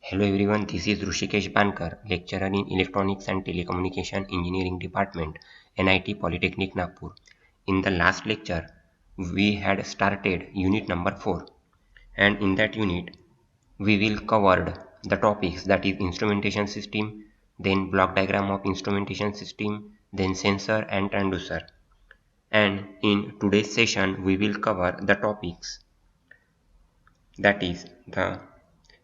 Hello everyone, this is Rushikesh Bankar, lecturer in Electronics and Telecommunication Engineering Department, NIT Polytechnic Nagpur. In the last lecture, we had started unit number 4, and in that unit, we will cover the topics, that is instrumentation system, then block diagram of instrumentation system, then sensor and transducer. And in today's session, we will cover the topics, that is the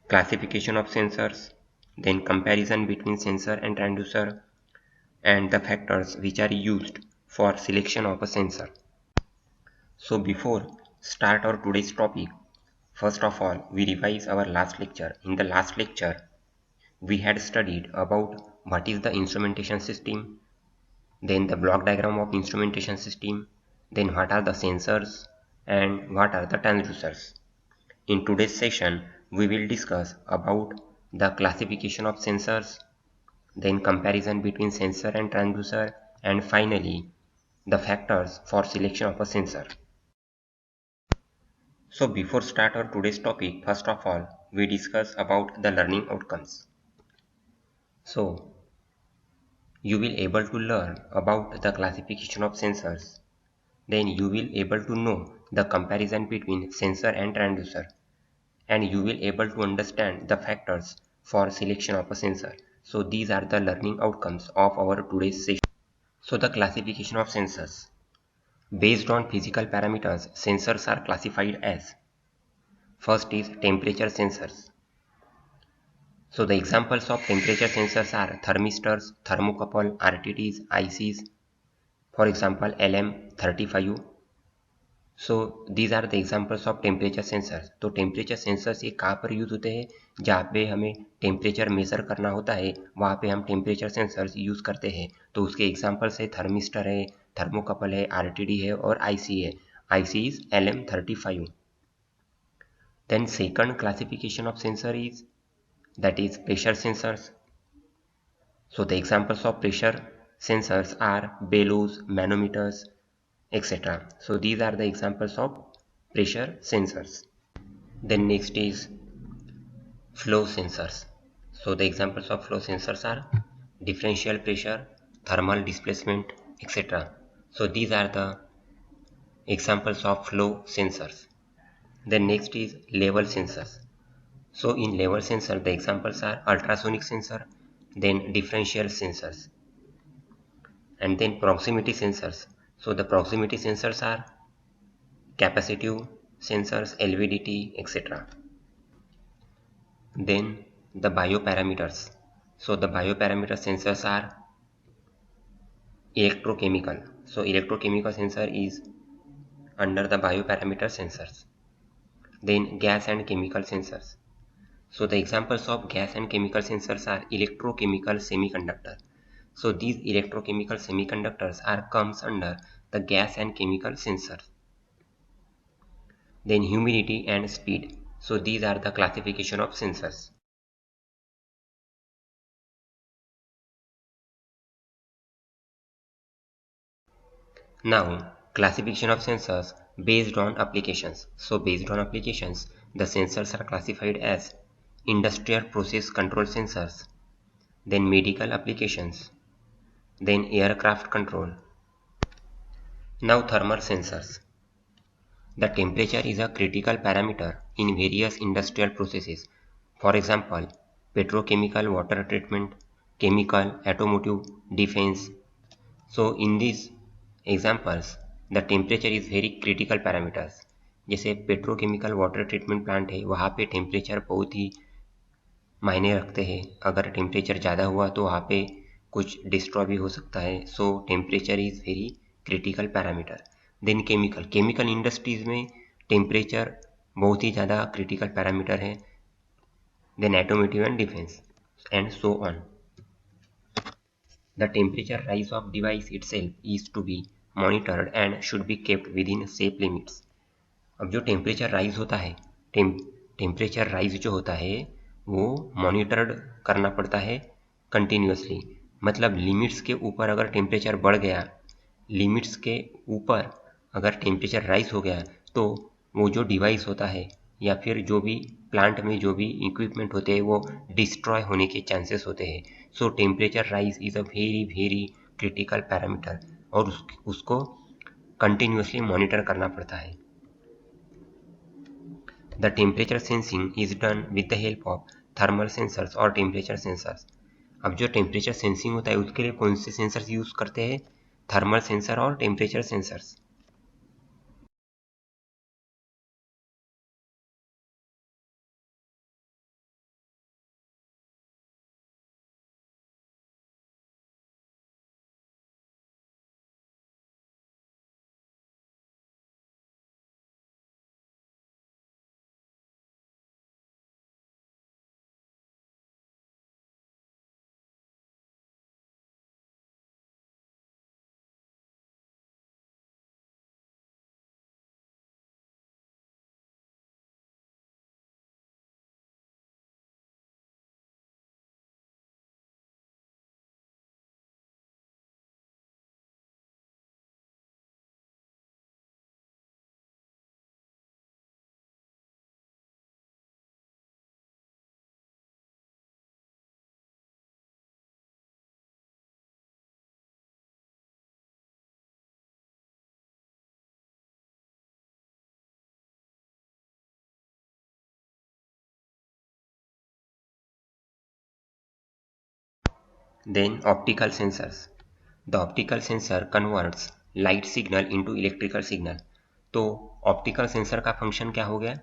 classification of sensors, then comparison between sensor and transducer, and the factors which are used for selection of a sensor. So before start our today's topic, first of all we revise our last lecture. In the last lecture we had studied about what is the instrumentation system, then the block diagram of instrumentation system, then what are the sensors and what are the transducers. In today's session, we will discuss about the classification of sensors, then comparison between sensor and transducer, and finally, the factors for selection of a sensor. So before start our today's topic, first of all, we discuss about the learning outcomes. So, you will able to learn about the classification of sensors. Then you will able to know the comparison between sensor and transducer, and you will able to understand the factors for selection of a sensor. So these are the learning outcomes of our today's session. So the classification of sensors. Based on physical parameters, sensors are classified as: first is temperature sensors. So the examples of temperature sensors are thermistors, thermocouple, RTDs, ICs, for example LM35. So these are the examples of temperature sensors. तो temperature sensors ये कहाँ पर use होते हैं? जहाँ पे हमें temperature measure करना होता है वहाँ पे हम टेम्परेचर सेंसर्स यूज़ करते हैं। तो उसके एग्जाम्पल्स है थर्मिस्टर है, थर्मोकपल है, RTD है और IC है। IC is LM35। Then second classification of sensor is that is pressure sensors. So the examples of pressure sensors are bellows, manometers, etc. So these are the examples of pressure sensors. Then next is flow sensors. So the examples of flow sensors are differential pressure, thermal displacement, etc. So these are the examples of flow sensors. Then next is level sensors. So in level sensor the examples are ultrasonic sensor, then differential sensors, and then proximity sensors. So the proximity sensors are capacitive sensors, LVDT, etc. Then the bioparameters. So the bioparameter sensors are electrochemical. So electrochemical sensor is under the bioparameter sensors. Then gas and chemical sensors. So the examples of gas and chemical sensors are electrochemical semiconductor. So these electrochemical semiconductors are comes under the gas and chemical sensors. Then humidity and speed. So these are the classification of sensors. Now classification of sensors based on applications. So based on applications, the sensors are classified as industrial process control sensors, then medical applications, then aircraft control. Now thermal sensors. The temperature is a critical parameter in various industrial processes. For example, petrochemical, water treatment, chemical, automotive, defense. So in these examples, the temperature is very critical parameters. जैसे petrochemical water treatment plant है, वहाँ पे temperature बहुत ही मायने रखते हैं। अगर temperature ज़्यादा हुआ तो वहाँ पे कुछ डिस्ट्रॉय भी हो सकता है। So temperature is very critical parameter. Then chemical industries में टेम्परेचर बहुत ही ज़्यादा क्रिटिकल पैरामीटर है। Then automotive and defence and so on. The temperature rise of device itself is to be monitored and should be kept within safe limits. अब जो temperature rise होता है, temperature rise जो होता है वो monitored करना पड़ता है कंटिन्यूसली। मतलब लिमिट्स के ऊपर अगर टेम्परेचर बढ़ गया, लिमिट्स के ऊपर अगर टेम्परेचर राइज हो गया तो वो जो डिवाइस होता है या फिर जो भी प्लांट में जो भी इक्विपमेंट होते हैं वो डिस्ट्रॉय होने के चांसेस होते हैं। सो temperature rise is a very very critical parameter और उसको कंटिन्यूसली मॉनिटर करना पड़ता है। The temperature sensing is done with the help of thermal sensors और टेम्परेचर सेंसर्स। अब जो टेम्परेचर सेंसिंग होता है उसके लिए कौन से सेंसर्स यूज़ करते हैं? थर्मल सेंसर और temperature sensors. Then optical sensors. The optical sensor converts light signal into electrical signal. तो ऑप्टिकल सेंसर का फंक्शन क्या हो गया?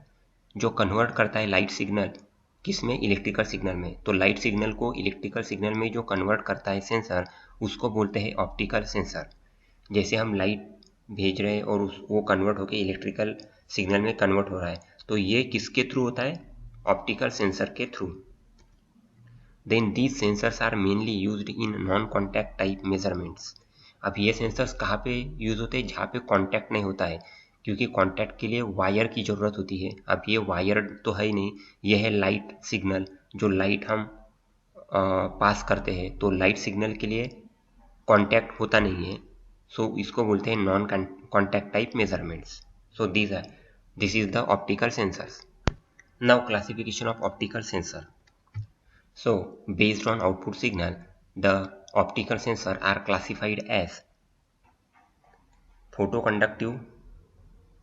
जो कन्वर्ट करता है लाइट सिग्नल किस में? इलेक्ट्रिकल सिग्नल में। तो लाइट सिग्नल को इलेक्ट्रिकल सिग्नल में जो कन्वर्ट करता है सेंसर उसको बोलते हैं ऑप्टिकल सेंसर। जैसे हम लाइट भेज रहे हैं और वो कन्वर्ट होकर इलेक्ट्रिकल सिग्नल में कन्वर्ट हो रहा है, तो ये किसके थ्रू होता है? ऑप्टिकल सेंसर के through. Then these sensors are mainly used in non-contact type measurements. अब ये सेंसर्स कहाँ पे यूज़ होते हैं? जहाँ पे कांटेक्ट नहीं होता है, क्योंकि कांटेक्ट के लिए वायर की ज़रूरत होती है। अब ये वायर तो है ही नहीं, ये है लाइट सिग्नल, जो लाइट हम पास करते हैं। तो लाइट सिग्नल के लिए कांटेक्ट होता नहीं है, सो इसको बोलते हैं non contact type measurements. So this is the optical sensors. Now classification of optical sensor. So, based on output signal, the optical sensor are classified as photoconductive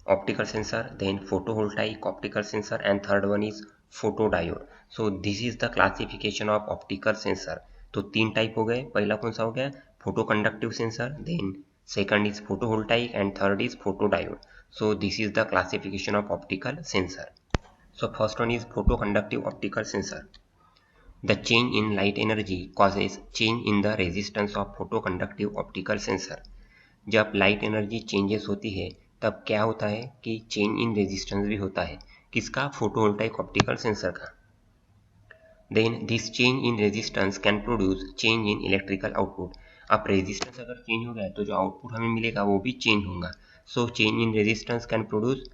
optical sensor, then photovoltaic optical sensor, and third one is photodiode. So, this is the classification of optical sensor. तो तीन type हो गए। पहला कौन सा हो गया? Photoconductive sensor, then second is photovoltaic and third is photodiode. So, this is the classification of optical sensor. So, first one is photoconductive optical sensor. The change in light energy causes change in the resistance of photoconductive optical sensor. जब light energy changes होती है तब क्या होता है कि change in resistance भी होता है। किसका? फोटोवोल्टाइक ऑप्टिकल सेंसर का। Then this change in resistance can produce change in electrical output. अब रेजिस्टेंस अगर चेंज हो गया तो जो आउटपुट हमें मिलेगा वो भी चेंज होगा। So change in resistance can produce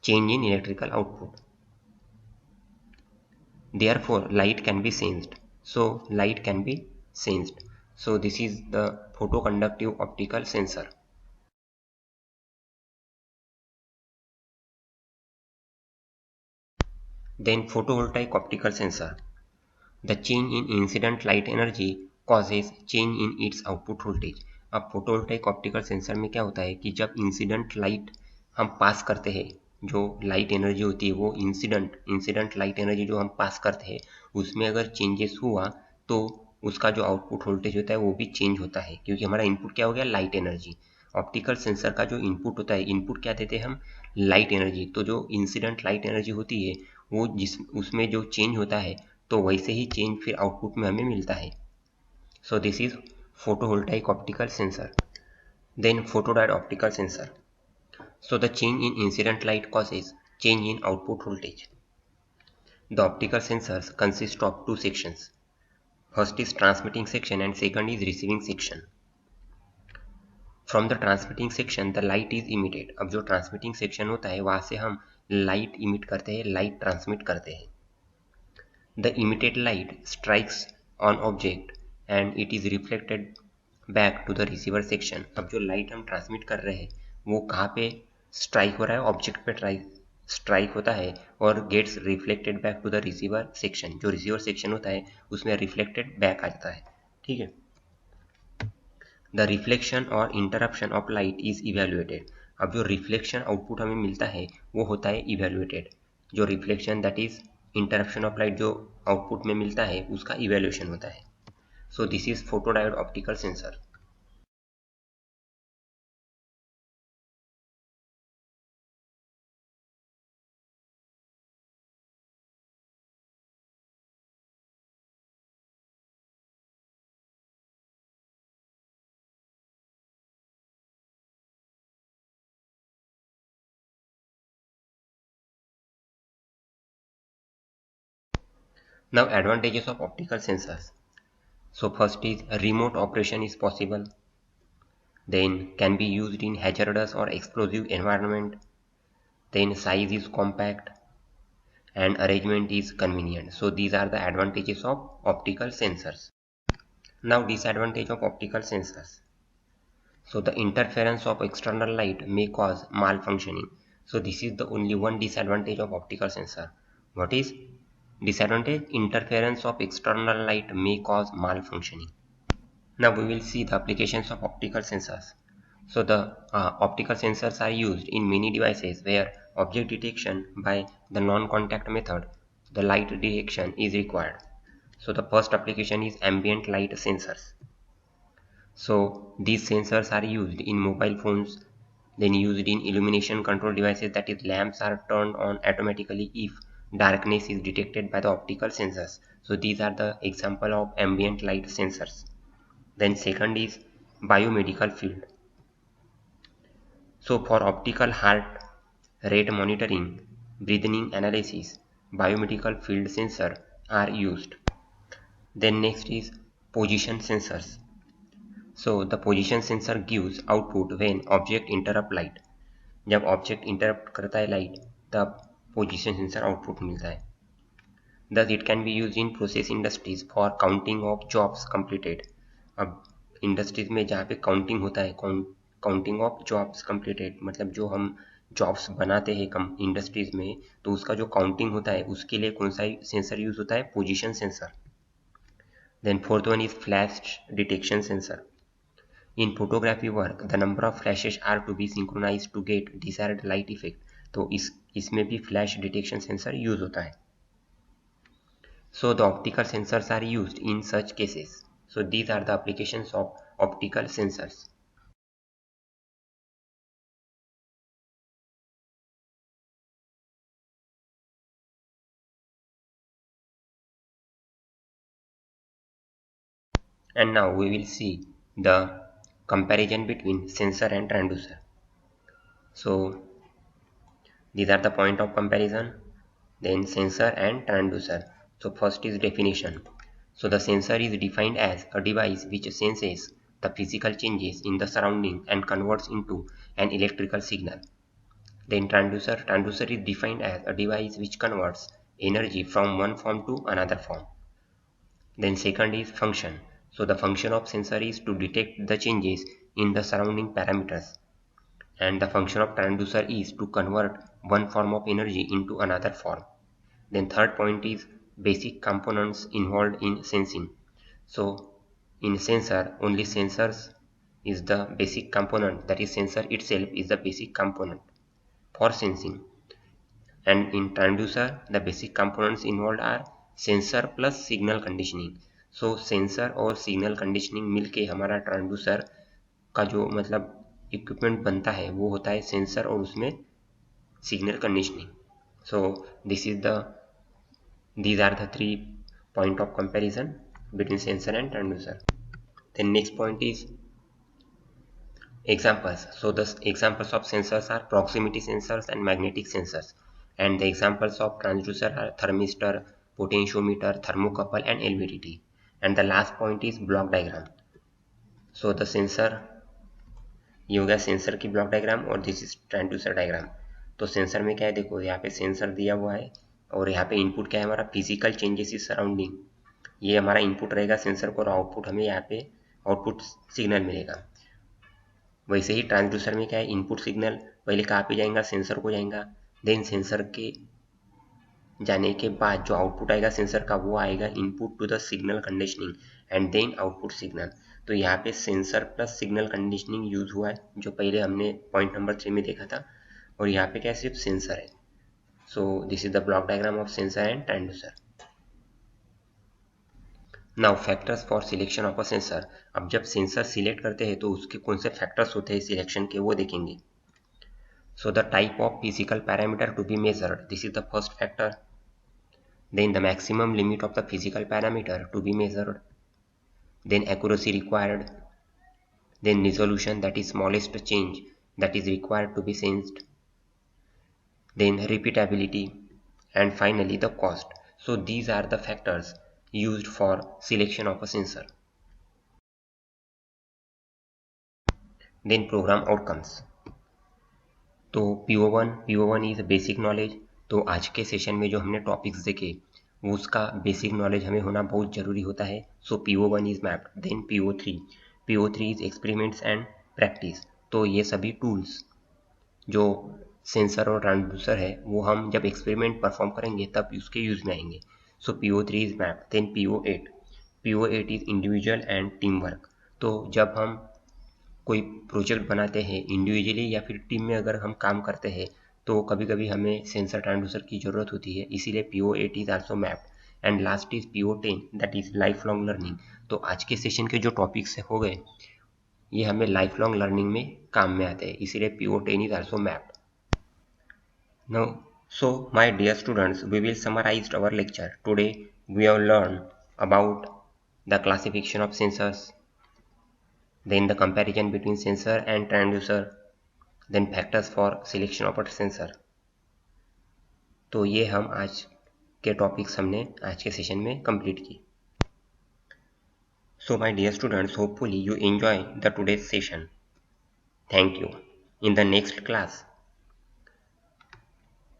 change in electrical output. Therefore, light can be sensed. So, light can be sensed. So, this is the photoconductive optical sensor. Then, photovoltaic optical sensor. The change in incident light energy causes change in its output voltage. अब photovoltaic optical sensor में क्या होता है कि जब incident light हम पास करते हैं, जो लाइट एनर्जी होती है वो इंसिडेंट लाइट एनर्जी जो हम पास करते हैं उसमें अगर चेंजेस हुआ तो उसका जो आउटपुट वोल्टेज होता है वो भी चेंज होता है, क्योंकि हमारा इनपुट क्या हो गया? Light energy. ऑप्टिकल सेंसर का जो इनपुट होता है, इनपुट क्या देते हैं हम? Light energy. तो जो इंसिडेंट लाइट एनर्जी होती है वो जिस उसमें जो चेंज होता है तो वैसे ही चेंज फिर आउटपुट में हमें मिलता है। So this is photovoltaic optical sensor. Then photodiode optical sensor. So the change in incident light causes change in output voltage. The optical sensors consist of two sections. First is transmitting section and second is receiving section. From the transmitting section the light is emitted. अब जो transmitting section होता है वहाँ से हम light emit करते हैं, light transmit करते हैं. The emitted light strikes on object and it is reflected back to the receiver section. अब जो light हम transmit कर रहे हैं वो कहाँ पे स्ट्राइक हो रहा है? ऑब्जेक्ट पे स्ट्राइक होता है और gets reflected back to the receiver section. जो रिसीवर सेक्शन होता है उसमें रिफ्लेक्टेड बैक आ जाता है। ठीक है। द रिफ्लेक्शन और interruption of light is evaluated. अब जो रिफ्लेक्शन आउटपुट हमें मिलता है वो होता है इवेल्युएटेड। जो reflection that is interruption of light जो आउटपुट में मिलता है उसका इवेल्युएशन होता है। So this is photodiode optical sensor. Now advantages of optical sensors. So first is remote operation is possible, then can be used in hazardous or explosive environment, then size is compact and arrangement is convenient. So these are the advantages of optical sensors. Now disadvantage of optical sensors. So the interference of external light may cause malfunctioning. So this is the only one disadvantage of optical sensor. What is disadvantage? Interference of external light may cause malfunctioning. Now we will see the applications of optical sensors. So the optical sensors are used in many devices where object detection by the non-contact method, the light detection is required. So the first application is ambient light sensors. So these sensors are used in mobile phones, then used in illumination control devices, that is lamps are turned on automatically if darkness is detected by the optical sensors. So these are the example of ambient light sensors. Then second is biomedical field. So for optical heart rate monitoring, breathing analysis, biomedical field sensor are used. Then next is position sensors. So the position sensor gives output when object interrupt light. जब object interrupt करता है light तब position sensor output मिलता है। Thus it can be used in process industries for counting of jobs completed. अब industries में जहाँ पे काउंटिंग होता है, काउंटिंग ऑफ जॉब्स कंप्लीटेड, मतलब जो हम जॉब्स बनाते हैं कम इंडस्ट्रीज में, तो उसका जो काउंटिंग होता है उसके लिए कौन सा सेंसर यूज होता है? Position sensor. Then fourth one is flash detection sensor. In photography work, the number of flashes are to be synchronized to get desired light effect. तो इसमें भी फ्लैश डिटेक्शन सेंसर यूज होता है. So the optical sensors are used in such cases. So these are the applications of optical sensors. And now we will see the comparison between sensor and transducer. So these are the point of comparison. Then sensor and transducer. So first is definition. So the sensor is defined as a device which senses the physical changes in the surrounding and converts into an electrical signal. Then transducer is defined as a device which converts energy from one form to another form. Then second is function. So the function of sensor is to detect the changes in the surrounding parameters, and the function of transducer is to convert one form of energy into another form. Then third point is basic components involved in sensing. So in sensor, only sensors is the basic component, that is sensor itself is the basic component for sensing. And in transducer, the basic components involved are sensor plus signal conditioning. So sensor और signal conditioning मिलके हमारा transducer का जो मतलब equipment बनता है वो होता है सेंसर और उसमें signal conditioning. So this is the these are the 3 point of comparison between sensor and transducer. Then next point is examples. So the examples of sensors are proximity sensors and magnetic sensors, and the examples of transducer are thermistor, potentiometer, thermocouple and LVDT. And the last point is block diagram. So the sensor, ये हो गया sensor की block diagram और this is transducer diagram. तो sensor में क्या है, देखो यहाँ पे सेंसर दिया हुआ है और यहाँ पे इनपुट क्या है हमारा फिजिकल चेंजेस इज सराउंडिंग. ये हमारा इनपुट रहेगा सेंसर को और आउटपुट हमें यहाँ पे आउटपुट सिग्नल मिलेगा. वैसे ही ट्रांसड्यूसर में क्या है, इनपुट सिग्नल पहले कहाँ पे जाएगा, सेंसर को जाएगा, देन सेंसर के जाने के बाद जो आउटपुट आएगा सेंसर का वो आएगा input to the signal conditioning and then output signal. तो यहाँ पे sensor plus signal conditioning use हुआ है जो पहले हमने पॉइंट नंबर 3 में देखा था, और यहाँ पे क्या सिर्फ सेंसर है। So this is the block diagram of sensor and transducer. Now factors for selection of a sensor. अब जब सेंसर सिलेक्ट करते हैं तो उसके कौन से फैक्टर्स होते हैं सिलेक्शन के वो देखेंगे। So the type of physical parameter to be measured, this is the first factor. Then the maximum limit of the physical parameter to be measured. Then accuracy required. Then resolution, that is smallest change that is required to be sensed. Then repeatability, and finally the cost. So these are the factors used for selection of a sensor. Then program outcomes. तो PO1 is basic knowledge. तो आज के session में जो हमने topics देखे उसका basic knowledge हमें होना बहुत ज़रूरी होता है। So PO1 is mapped. Then PO3 is experiments and practice. तो ये सभी टूल्स जो सेंसर और ट्रांसड्यूसर है वो हम जब एक्सपेरिमेंट परफॉर्म करेंगे तब उसके यूज में आएंगे। So PO3 is mapped. Then PO8 is individual and team work. तो जब हम कोई प्रोजेक्ट बनाते हैं इंडिविजुअली या फिर टीम में अगर हम काम करते हैं तो कभी कभी हमें सेंसर ट्रांसड्यूसर की ज़रूरत होती है, इसीलिए PO8 is also mapped. And last is PO10 that is life long learning. तो आज के सेशन के जो टॉपिक्स हो गए ये हमें लाइफ लॉन्ग लर्निंग में काम में आते हैं, इसीलिए PO10 is also mapped. Now so my dear students, we will summarise our lecture. Today we have learn about the classification of sensors, then the comparison between sensor and transducer, then factors for selection of a sensor। तो ये हम आज के topics हमने आज के session में complete की। So my dear students, hopefully you enjoy the today's session. Thank you. In the next class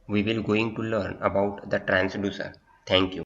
we will going to learn about the transducer. Thank you.